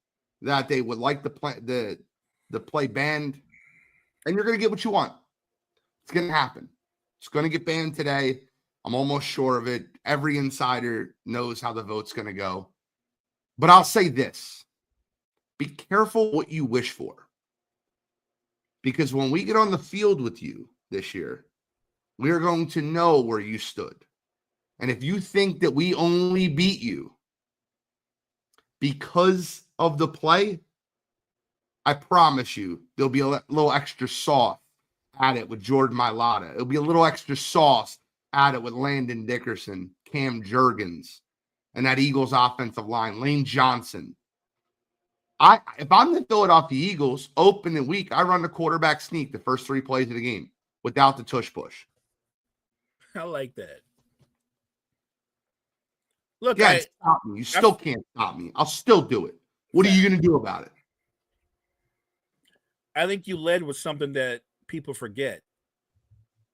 [SPEAKER 1] that they would like the play banned. And you're going to get what you want. It's going to happen. It's going to get banned today. I'm almost sure of it. Every insider knows how the vote's going to go. But I'll say this. Be careful what you wish for. Because when we get on the field with you this year, we're going to know where you stood. And if you think that we only beat you because of the play, I promise you there'll be a little extra sauce at it with Jordan Mailata. It'll be a little extra sauce at it with Landon Dickerson, Cam Jurgens, and that Eagles offensive line, Lane Johnson. If I'm the Philadelphia Eagles, opening week, I run the quarterback sneak the first 3 plays of the game without the tush push.
[SPEAKER 2] I like that. Look,
[SPEAKER 1] Stop me. You still can't stop me. I'll still do it. What are you going to do about it?
[SPEAKER 2] I think you led with something that people forget.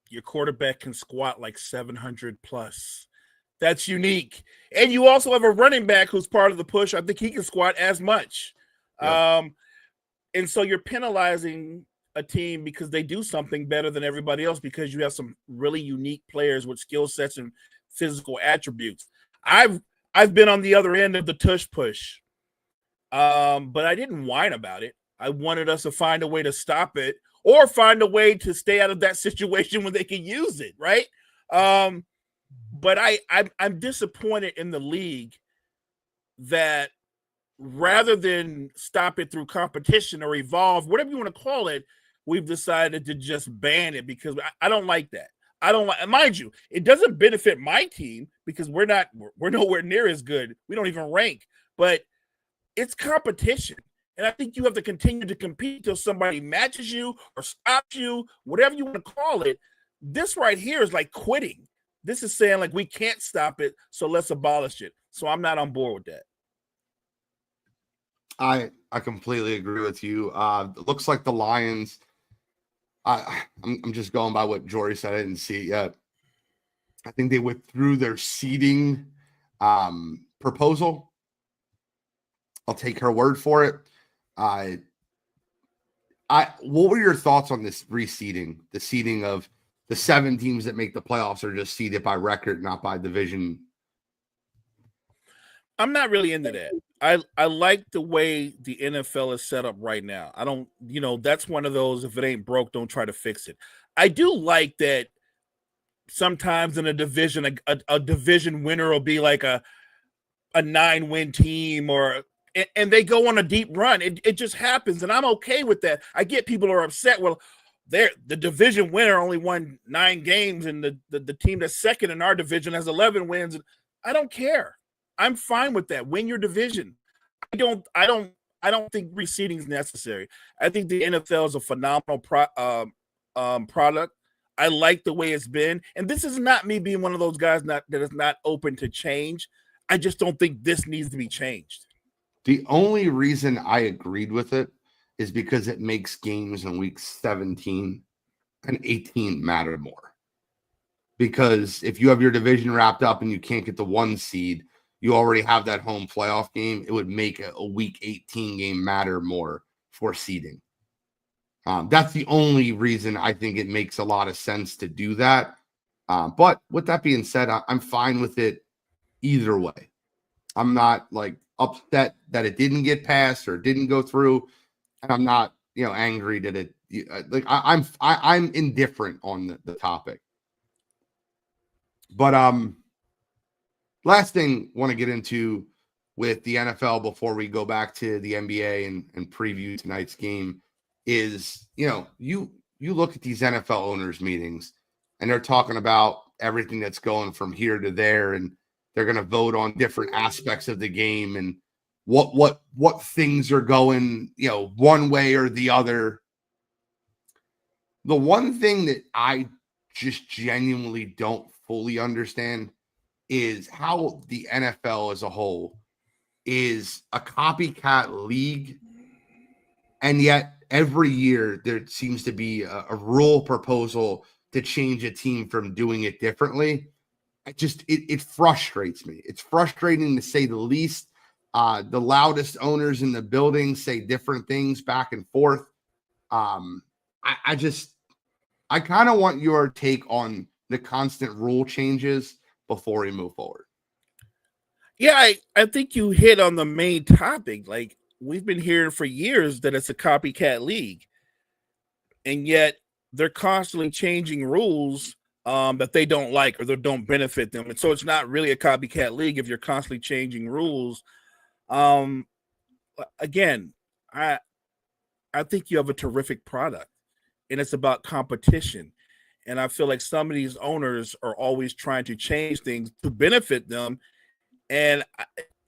[SPEAKER 2] Your quarterback can squat like 700 plus. That's unique. And you also have a running back who's part of the push. I think he can squat as much. Yeah. And so you're penalizing a team because they do something better than everybody else because you have some really unique players with skill sets and physical attributes. I've been on the other end of the tush push, but I didn't whine about it. I wanted us to find a way to stop it or find a way to stay out of that situation when they can use it, right? But I'm disappointed in the league that rather than stop it through competition or evolve, whatever you want to call it, we've decided to just ban it because I don't like that. I don't like, mind you, it doesn't benefit my team because we're nowhere near as good. We don't even rank, but it's competition. And I think you have to continue to compete till somebody matches you or stops you, whatever you want to call it. This right here is like quitting. This is saying like we can't stop it, so let's abolish it. So I'm not on board with that.
[SPEAKER 1] I completely agree with you. It looks like the Lions. I'm just going by what Jory said. I didn't see it yet. I think they withdrew their seeding proposal. I'll take her word for it. What were your thoughts on this reseeding? The seeding of the 7 teams that make the playoffs are just seeded by record, not by division.
[SPEAKER 2] I'm not really into that. I like the way the NFL is set up right now. I don't, that's one of those, if it ain't broke, don't try to fix it. I do like that sometimes in a division, a division winner will be like a 9-win team and they go on a deep run. It just happens, and I'm okay with that. I get people are upset. Well, the division winner only won 9 games, and the team that's second in our division has 11 wins. I don't care. I'm fine with that. Win your division. I don't think reseeding is necessary. I think the NFL is a phenomenal product. I like the way it's been, and this is not me being one of those guys that is not open to change. I just don't think this needs to be changed.
[SPEAKER 1] The only reason I agreed with it is because it makes games in week 17 and 18 matter more. Because if you have your division wrapped up and you can't get the 1 seed, you already have that home playoff game. It would make a week 18 game matter more for seeding. That's the only reason I think it makes a lot of sense to do that. But with that being said, I'm fine with it either way. I'm not like upset that it didn't get passed or didn't go through, and I'm not angry that it. Like I'm indifferent on the topic. But last thing I want to get into with the NFL before we go back to the NBA and preview tonight's game is, you look at these NFL owners meetings and they're talking about everything that's going from here to there, and they're going to vote on different aspects of the game and what things are going, one way or the other. The one thing that I just genuinely don't fully understand is how the NFL as a whole is a copycat league, and yet every year there seems to be a rule proposal to change a team from doing it differently. It frustrates me. It's frustrating to say the least. The loudest owners in the building say different things back and forth. I kind of want your take on the constant rule changes before we move forward.
[SPEAKER 2] Yeah, I think you hit on the main topic. Like, we've been hearing for years that it's a copycat league, and yet they're constantly changing rules that they don't like or that don't benefit them. And so it's not really a copycat league if you're constantly changing rules. Again, I think you have a terrific product, and it's about competition. And I feel like some of these owners are always trying to change things to benefit them. And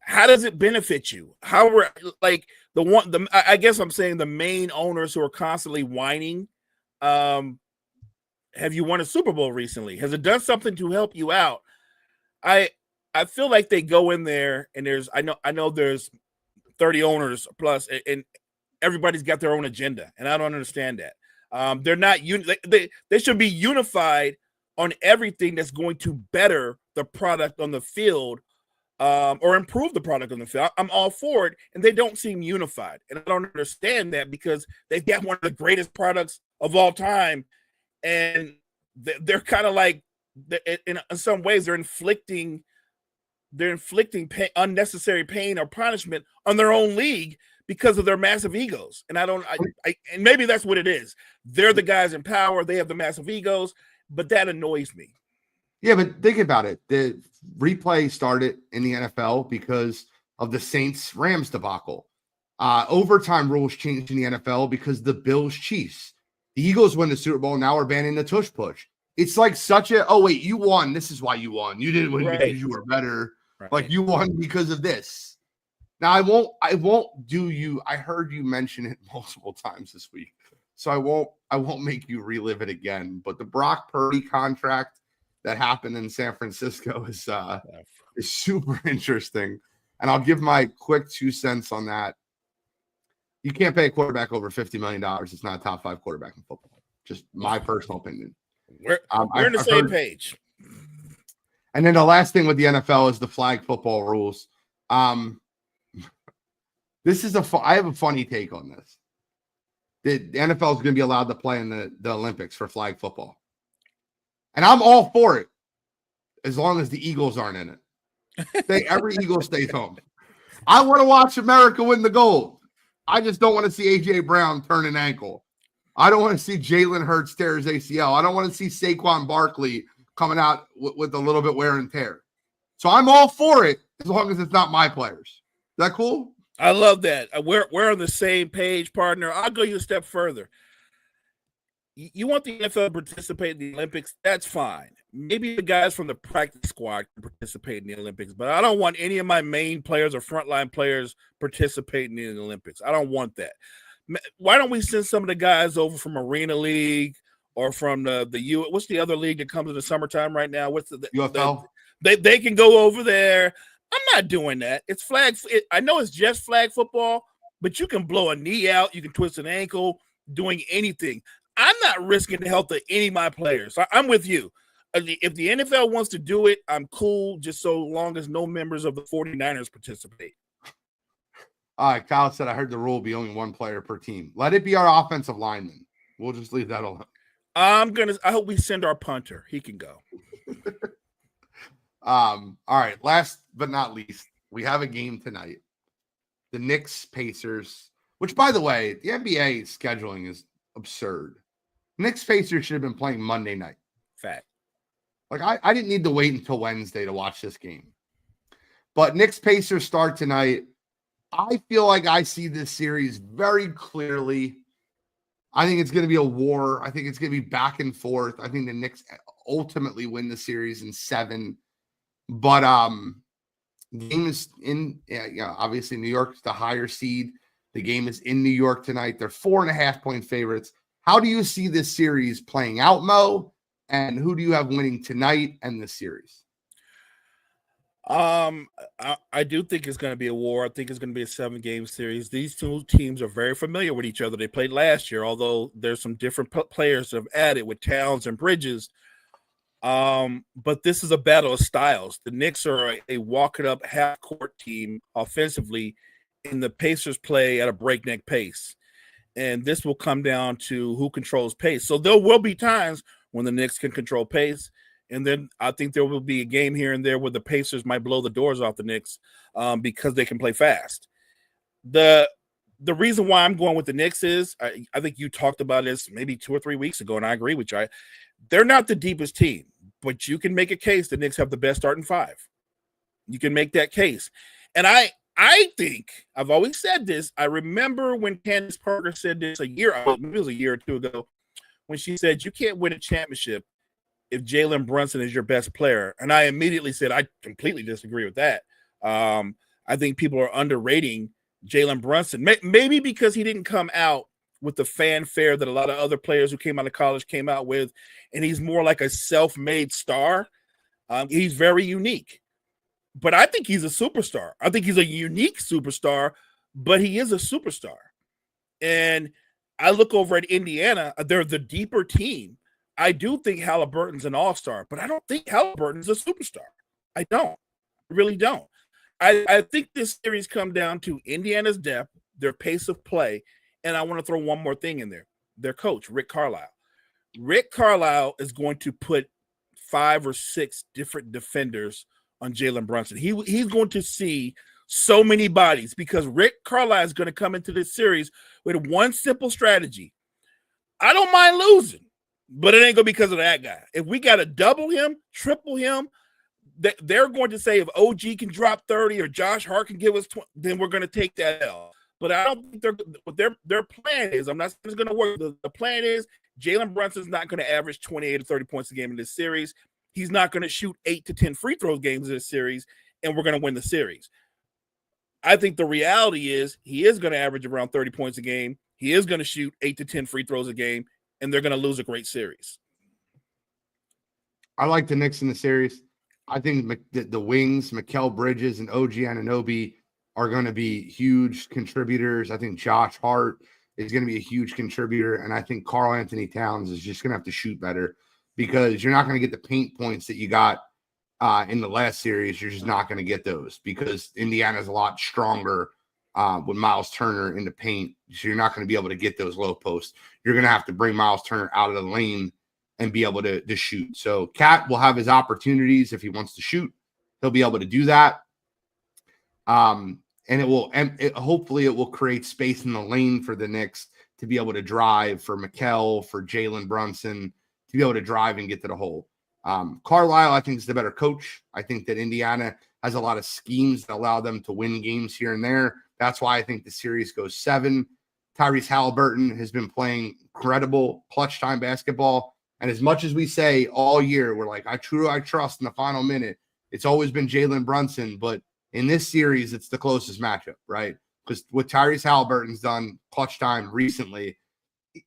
[SPEAKER 2] how does it benefit you? How we're like I guess I'm saying the main owners who are constantly whining. Have you won a Super Bowl recently? Has it done something to help you out? I feel like they go in there and I know there's 30 owners plus, and everybody's got their own agenda, and I don't understand that. They're not they should be unified on everything that's going to better the product on the field, or improve the product on the field. I'm all for it, and they don't seem unified, and I don't understand that because they've got one of the greatest products of all time, and they're kind of like, in some ways, they're inflicting unnecessary pain or punishment on their own league because of their massive egos. And and maybe that's what it is. They're the guys in power. They have the massive egos, but that annoys me.
[SPEAKER 1] Yeah, but think about it. The replay started in the NFL because of the Saints-Rams debacle. Overtime rules changed in the NFL because the Bills-Chiefs. The Eagles win the Super Bowl. Now we're banning the tush push. It's like oh, wait, you won. This is why you won. You didn't win because you were better. Right. Like, you won because of this. Now, I won't do you. I heard you mention it multiple times this week, so I won't make you relive it again. But the Brock Purdy contract that happened in San Francisco is super interesting, and I'll give my quick 2 cents on that. You can't pay a quarterback over $50 million. It's not a top 5 quarterback in football. Just my personal opinion.
[SPEAKER 2] We're on the same page.
[SPEAKER 1] And then the last thing with the NFL is the flag football rules. This is I have a funny take on this. The NFL is going to be allowed to play in the Olympics for flag football. And I'm all for it as long as the Eagles aren't in it. Every Eagle stays home. I want to watch America win the gold. I just don't want to see A.J. Brown turn an ankle. I don't want to see Jalen Hurts tear his ACL. I don't want to see Saquon Barkley coming out with a little bit wear and tear. So I'm all for it as long as it's not my players. Is that cool?
[SPEAKER 2] I love that. We're on the same page, partner. I'll go you a step further. You want the NFL to participate in the Olympics? That's fine. Maybe the guys from the practice squad can participate in the Olympics, but I don't want any of my main players or frontline players participating in the Olympics. I don't want that. Why don't we send some of the guys over from Arena League or from what's the other league that comes in the summertime right now? What's the
[SPEAKER 1] UFL?
[SPEAKER 2] They can go over there. I'm not doing that. It's flag. I know it's just flag football, but you can blow a knee out. You can twist an ankle, doing anything. I'm not risking the health of any of my players. I'm with you. If the NFL wants to do it, I'm cool, just so long as no members of the 49ers participate.
[SPEAKER 1] All right, Kyle said, I heard the rule be only one player per team. Let it be our offensive lineman. We'll just leave that alone.
[SPEAKER 2] I hope we send our punter. He can go.
[SPEAKER 1] All right, last but not least, we have a game tonight. The Knicks Pacers, which, by the way, the NBA scheduling is absurd. Knicks Pacers should have been playing Monday night.
[SPEAKER 2] Fact.
[SPEAKER 1] Like, I didn't need to wait until Wednesday to watch this game. But Knicks Pacers start tonight. I feel like I see this series very clearly. I think it's going to be a war. I think it's going to be back and forth. I think the Knicks ultimately win the series in 7. But the game is in, obviously New York's the higher seed. The game is in New York tonight. They're 4.5-point favorites. How do you see this series playing out, Mo? And who do you have winning tonight and this series?
[SPEAKER 2] I do think it's going to be a war. I think it's going to be a 7-game series. These two teams are very familiar with each other. They played last year, although there's some different players that have added with Towns and Bridges. But this is a battle of styles. The Knicks are a walk-it-up half-court team offensively, and the Pacers play at a breakneck pace. And this will come down to who controls pace. So there will be times when the Knicks can control pace. And then I think there will be a game here and there where the Pacers might blow the doors off the Knicks because they can play fast. The reason why I'm going with the Knicks is I think you talked about this maybe 2 or 3 weeks ago, and I agree with you. They're not the deepest team, but you can make a case the Knicks have the best starting 5. You can make that case. And I think I've always said this. I remember when Candace Parker said this maybe it was a year or two ago, when she said you can't win a championship if Jalen Brunson is your best player. And I immediately said, I completely disagree with that. I think people are underrating Jalen Brunson, maybe because he didn't come out with the fanfare that a lot of other players who came out of college came out with. And he's more like a self-made star. He's very unique, but I think he's a superstar. I think he's a unique superstar, but he is a superstar. And I look over at Indiana, they're the deeper team. I do think Halliburton's an all-star, but I don't think Halliburton's a superstar. I don't. I really don't. I think this series comes down to Indiana's depth, their pace of play, and I want to throw one more thing in there. Their coach, Rick Carlisle. Rick Carlisle is going to put 5 or 6 different defenders on Jalen Brunson. He's going to see so many bodies because Rick Carlisle is going to come into this series with one simple strategy. I don't mind losing, but it ain't going to be because of that guy. If we got to double him, triple him, they're going to say if OG can drop 30 or Josh Hart can give us 20, then we're going to take that L. But I don't think their plan is, I'm not saying it's going to work. The plan is Jalen Brunson's not going to average 28 or 30 points a game in this series. He's not going to shoot 8 to 10 free throws games in this series, and we're going to win the series. I think the reality is he is going to average around 30 points a game. He is going to shoot 8 to 10 free throws a game, and they're going to lose a great series.
[SPEAKER 1] I like the Knicks in the series. I think the wings, Mikal Bridges and OG Anunoby, are going to be huge contributors. I think Josh Hart is going to be a huge contributor, and I think Karl-Anthony Towns is just going to have to shoot better because you're not going to get the paint points that you got in the last series. You're just not going to get those because Indiana's a lot stronger with Miles Turner in the paint, so you're not going to be able to get those low posts. You're going to have to bring Miles Turner out of the lane and be able to shoot. So Cat will have his opportunities if he wants to shoot. He'll be able to do that. And hopefully it will create space in the lane for the Knicks to be able to drive, for Mikal, for Jalen Brunson, to be able to drive and get to the hole. Carlisle, I think, is the better coach. I think that Indiana has a lot of schemes that allow them to win games here and there. That's why I think the series goes 7. Tyrese Halliburton has been playing incredible clutch time basketball. And as much as we say all year, we're like, I trust in the final minute. It's always been Jalen Brunson, but in this series, it's the closest matchup, right? Because what Tyrese Halliburton's done clutch time recently,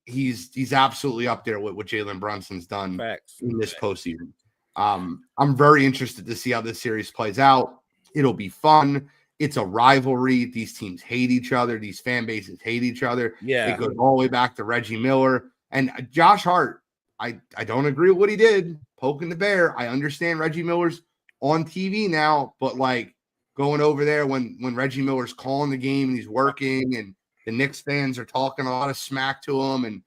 [SPEAKER 1] he's absolutely up there with what Jalen Brunson's done in this postseason. I'm very interested to see how this series plays out. It'll be fun. It's a rivalry. These teams hate each other. These fan bases hate each other.
[SPEAKER 2] Yeah.
[SPEAKER 1] It goes all the way back to Reggie Miller. And Josh Hart, I don't agree with what he did, poking the bear. I understand Reggie Miller's on TV now, but like going over there when Reggie Miller's calling the game and he's working and the Knicks fans are talking a lot of smack to him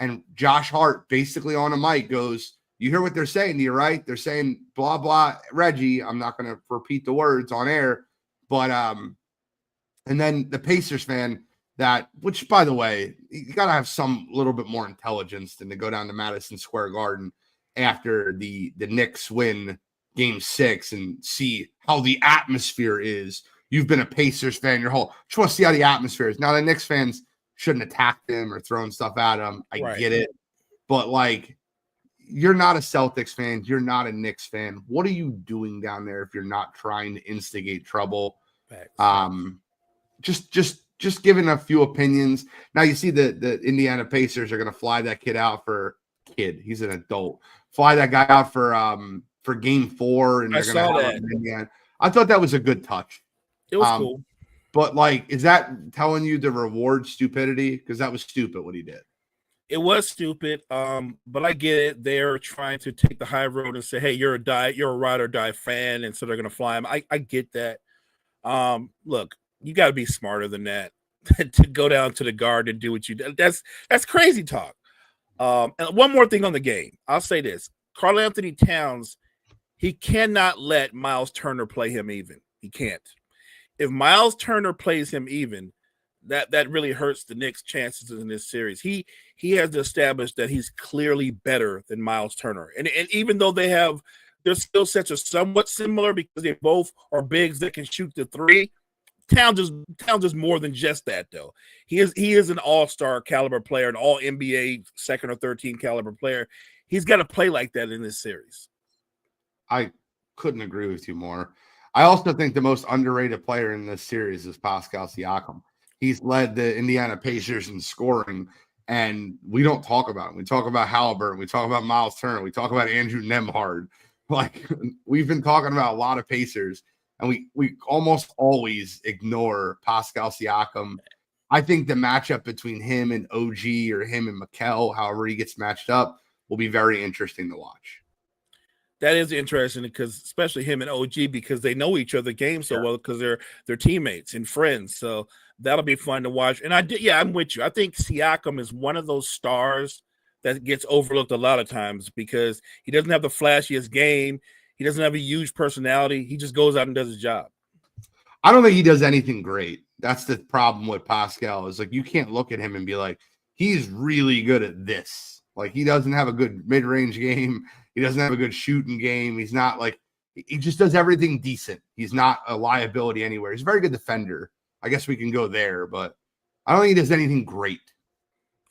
[SPEAKER 1] and Josh Hart basically on a mic goes, you hear what they're saying to you, right? They're saying blah, blah, Reggie. I'm not going to repeat the words on air, but and then the Pacers fan which by the way, you got to have some little bit more intelligence than to go down to Madison Square Garden after the Knicks win Game 6 and see how the atmosphere is. You've been a Pacers fan your whole. Just want to see how the atmosphere is. Now the Knicks fans shouldn't attack them or throwing stuff at them. I get it, but like, you're not a Celtics fan. You're not a Knicks fan. What are you doing down there if you're not trying to instigate trouble? Just giving a few opinions. Now you see the Indiana Pacers are going to fly that kid out for He's an adult. Fly that guy out for Game 4, and they're going to have him in Indiana. I thought that was a good touch.
[SPEAKER 2] It was cool.
[SPEAKER 1] But like, is that telling you to reward stupidity? Because that was stupid what he did.
[SPEAKER 2] It was stupid, but I get it. They're trying to take the high road and say, "Hey, you're a ride or die fan," and so they're going to fly him. I get that. Look, you got to be smarter than that to go down to the guard and do what you do. That's crazy talk. And one more thing on the game, I'll say this: Karl Anthony Towns, he cannot let Miles Turner play him even. He can't. If Miles Turner plays him even, that really hurts the Knicks' chances in this series. He has established that he's clearly better than Miles Turner. And even though their skill sets are somewhat similar because they both are bigs that can shoot the three, Towns is more than just that, though. He is an all-star caliber player, an all NBA second or third team caliber player. He's got to play like that in this series.
[SPEAKER 1] I couldn't agree with you more. I also think the most underrated player in this series is Pascal Siakam. He's led the Indiana Pacers in scoring, and we don't talk about him. We talk about Halliburton. We talk about Miles Turner. We talk about Andrew Nembhard. Like, we've been talking about a lot of Pacers, and we almost always ignore Pascal Siakam. I think the matchup between him and OG or him and Mikal, however he gets matched up, will be very interesting to watch.
[SPEAKER 2] That is interesting because especially him and OG, because they know each other game so well because they're teammates and friends. So that'll be fun to watch. And I'm with you. I think Siakam is one of those stars that gets overlooked a lot of times because he doesn't have the flashiest game. He doesn't have a huge personality. He just goes out and does his job.
[SPEAKER 1] I don't think he does anything great. That's the problem with Pascal, is like, you can't look at him and be like, he's really good at this. Like, he doesn't have a good mid-range game. He doesn't have a good shooting game. He's not like, he just does everything decent. He's not a liability anywhere. He's a very good defender. I guess we can go there, but I don't think he does anything great.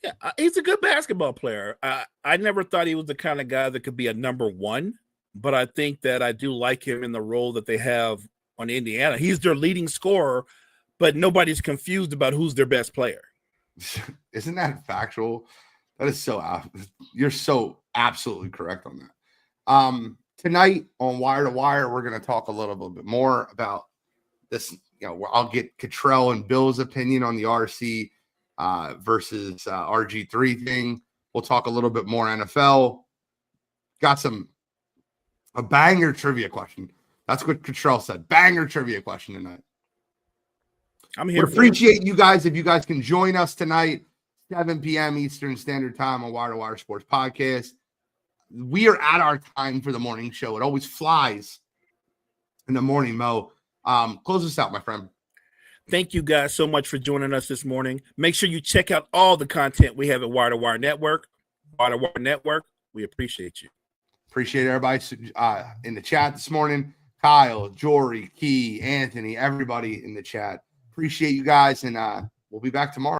[SPEAKER 2] Yeah, he's a good basketball player. I never thought he was the kind of guy that could be a number one, but I think that I do like him in the role that they have on Indiana. He's their leading scorer, but nobody's confused about who's their best player.
[SPEAKER 1] Isn't that factual? That is you're so absolutely correct on that. Tonight on Wire to Wire, we're going to talk a little bit more about this. I'll get Cottrell and Bill's opinion on the RC versus RG3 thing. We'll talk a little bit more NFL. Got a banger trivia question. That's what Cottrell said. Banger trivia question tonight.
[SPEAKER 2] I'm here.
[SPEAKER 1] We appreciate you guys. If you guys can join us tonight, 7 p.m. Eastern Standard Time on Wire to Wire Sports Podcast. We are at our time for the morning show. It always flies in the morning, Mo. Close us out, my friend.
[SPEAKER 2] Thank you guys so much for joining us this morning. Make sure you check out all the content we have at Wire to Wire Network. Wire to Wire Network, we appreciate you.
[SPEAKER 1] Appreciate everybody in the chat this morning. Kyle, Jory, Key, Anthony, everybody in the chat. Appreciate you guys, and we'll be back tomorrow.